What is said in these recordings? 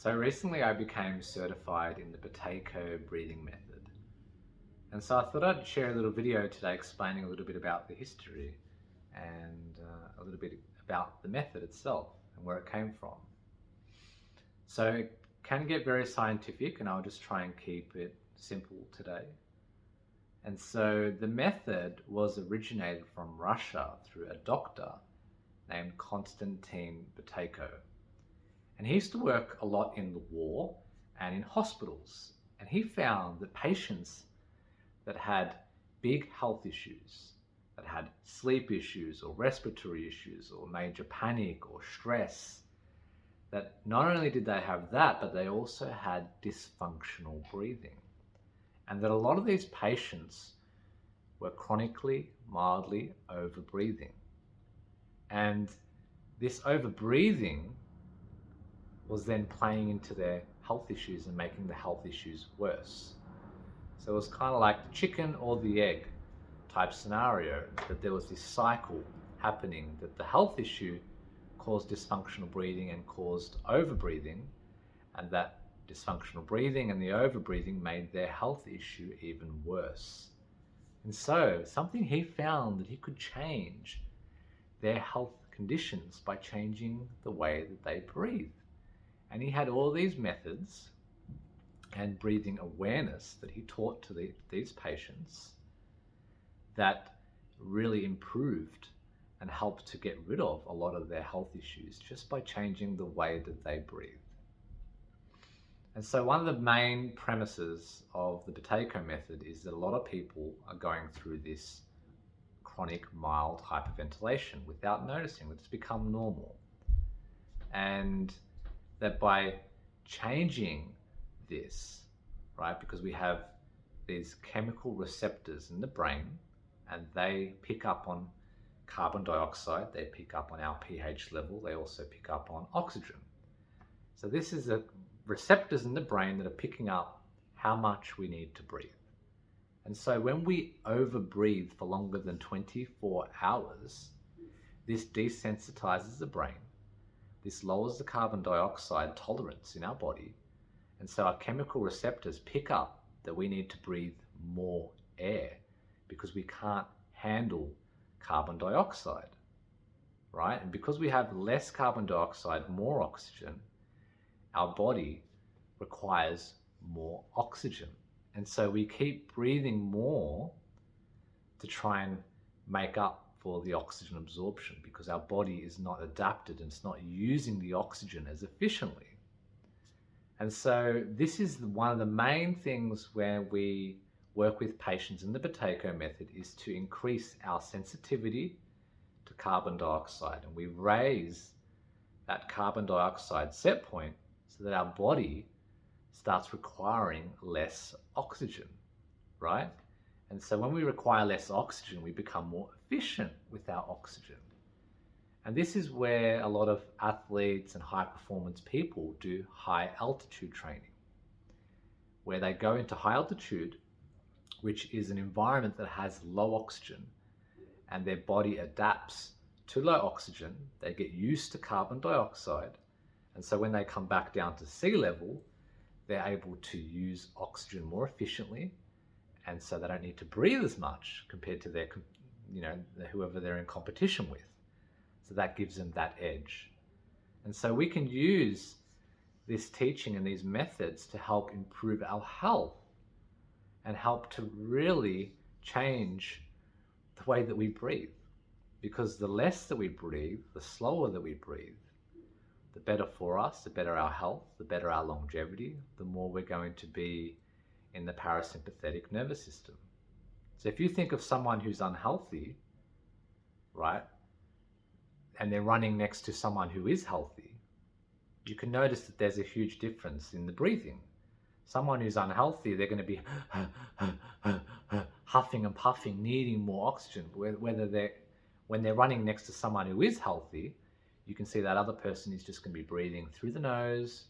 So recently I became certified in the Buteyko Breathing Method. And so I thought I'd share a little video today explaining a little bit about the history and a little bit about the method itself and where it came from. So it can get very scientific, and I'll just try and keep it simple today. And so the method was originated from Russia through a doctor named Konstantin Buteyko. And he used to work a lot in the war and in hospitals. And he found that patients that had big health issues, that had sleep issues or respiratory issues or major panic or stress, that not only did they have that, but they also had dysfunctional breathing. And that a lot of these patients were chronically, mildly overbreathing. And this overbreathing was then playing into their health issues and making the health issues worse. So it was kind of like the chicken or the egg type scenario, that there was this cycle happening, that the health issue caused dysfunctional breathing and caused overbreathing, and that dysfunctional breathing and the overbreathing made their health issue even worse. And so something he found, that he could change their health conditions by changing the way that they breathe. And he had all these methods and breathing awareness that he taught to these patients that really improved and helped to get rid of a lot of their health issues just by changing the way that they breathe. And so one of the main premises of the Buteyko method is that a lot of people are going through this chronic mild hyperventilation without noticing that it's become normal. And that by changing this, right, because we have these chemical receptors in the brain and they pick up on carbon dioxide, they pick up on our pH level, they also pick up on oxygen. So this is the receptors in the brain that are picking up how much we need to breathe. And so when we overbreathe for longer than 24 hours, this desensitizes the brain. This lowers the carbon dioxide tolerance in our body. And so our chemical receptors pick up that we need to breathe more air because we can't handle carbon dioxide, right? And because we have less carbon dioxide, more oxygen, our body requires more oxygen. And so we keep breathing more to try and make up for the oxygen absorption, because our body is not adapted and it's not using the oxygen as efficiently. And so this is one of the main things where we work with patients in the Buteyko method, is to increase our sensitivity to carbon dioxide. And we raise that carbon dioxide set point so that our body starts requiring less oxygen, right? And so when we require less oxygen, we become more efficient with our oxygen. And this is where a lot of athletes and high performance people do high altitude training, where they go into high altitude, which is an environment that has low oxygen, and their body adapts to low oxygen. They get used to carbon dioxide. And so when they come back down to sea level, they're able to use oxygen more efficiently. And so they don't need to breathe as much compared to their, whoever they're in competition with. So that gives them that edge. And so we can use this teaching and these methods to help improve our health and help to really change the way that we breathe. Because the less that we breathe, the slower that we breathe, the better for us, the better our health, the better our longevity, the more we're going to be in the parasympathetic nervous system. So if you think of someone who's unhealthy, right, and they're running next to someone who is healthy, you can notice that there's a huge difference in the breathing. Someone who's unhealthy, they're going to be huffing and puffing, needing more oxygen. When they're running next to someone who is healthy, you can see that other person is just going to be breathing through the nose,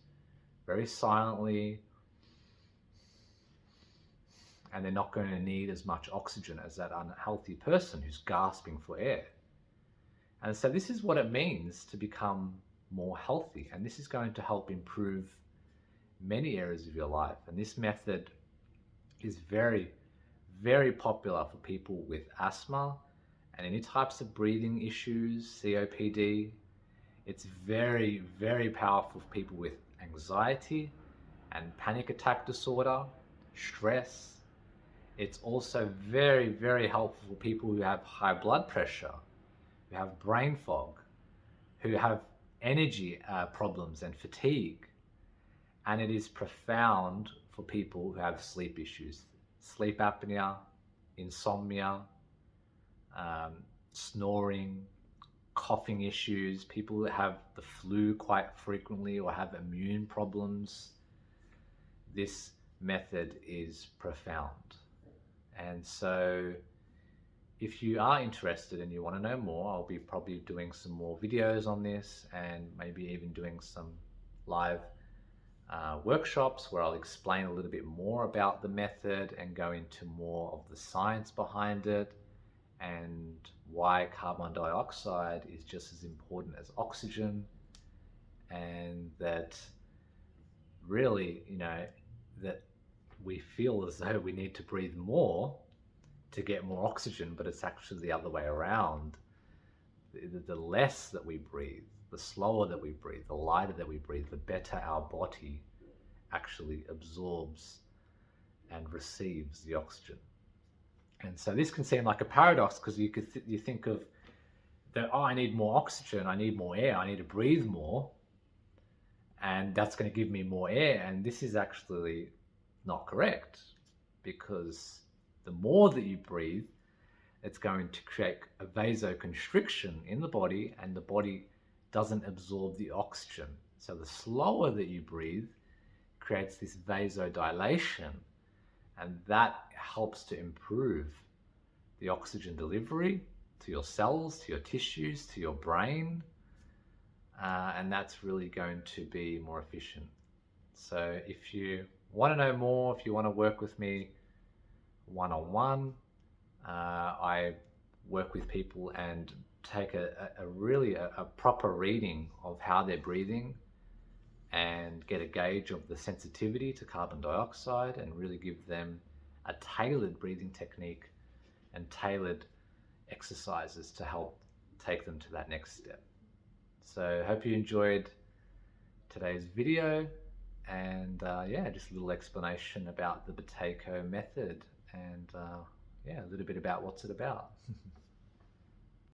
very silently, and they're not going to need as much oxygen as that unhealthy person who's gasping for air. And so this is what it means to become more healthy, and this is going to help improve many areas of your life. And this method is very, very popular for people with asthma and any types of breathing issues, COPD. It's very, very powerful for people with anxiety and panic attack disorder, stress. It's also very, very helpful for people who have high blood pressure, who have brain fog, who have energy problems and fatigue. And it is profound for people who have sleep issues, sleep apnea, insomnia, snoring, coughing issues, people that have the flu quite frequently or have immune problems. This method is profound. And so if you are interested and you want to know more, I'll be probably doing some more videos on this and maybe even doing some live workshops where I'll explain a little bit more about the method and go into more of the science behind it and why carbon dioxide is just as important as oxygen, and that really, that we feel as though we need to breathe more to get more oxygen, but it's actually the other way around. The less that we breathe, the slower that we breathe, the lighter that we breathe, the better our body actually absorbs and receives the oxygen. And so this can seem like a paradox, because you think of that, oh, I need more oxygen, I need more air, I need to breathe more, and that's going to give me more air. And this is actually not correct, because the more that you breathe, it's going to create a vasoconstriction in the body, and the body doesn't absorb the oxygen. So the slower that you breathe creates this vasodilation, and that helps to improve the oxygen delivery to your cells, to your tissues, to your brain, and that's really going to be more efficient. So if you want to know more, if you want to work with me one-on-one, I work with people and take a really proper reading of how they're breathing and get a gauge of the sensitivity to carbon dioxide, and really give them a tailored breathing technique and tailored exercises to help take them to that next step. So I hope you enjoyed today's video, and just a little explanation about the Buteyko method, and a little bit about what's it about.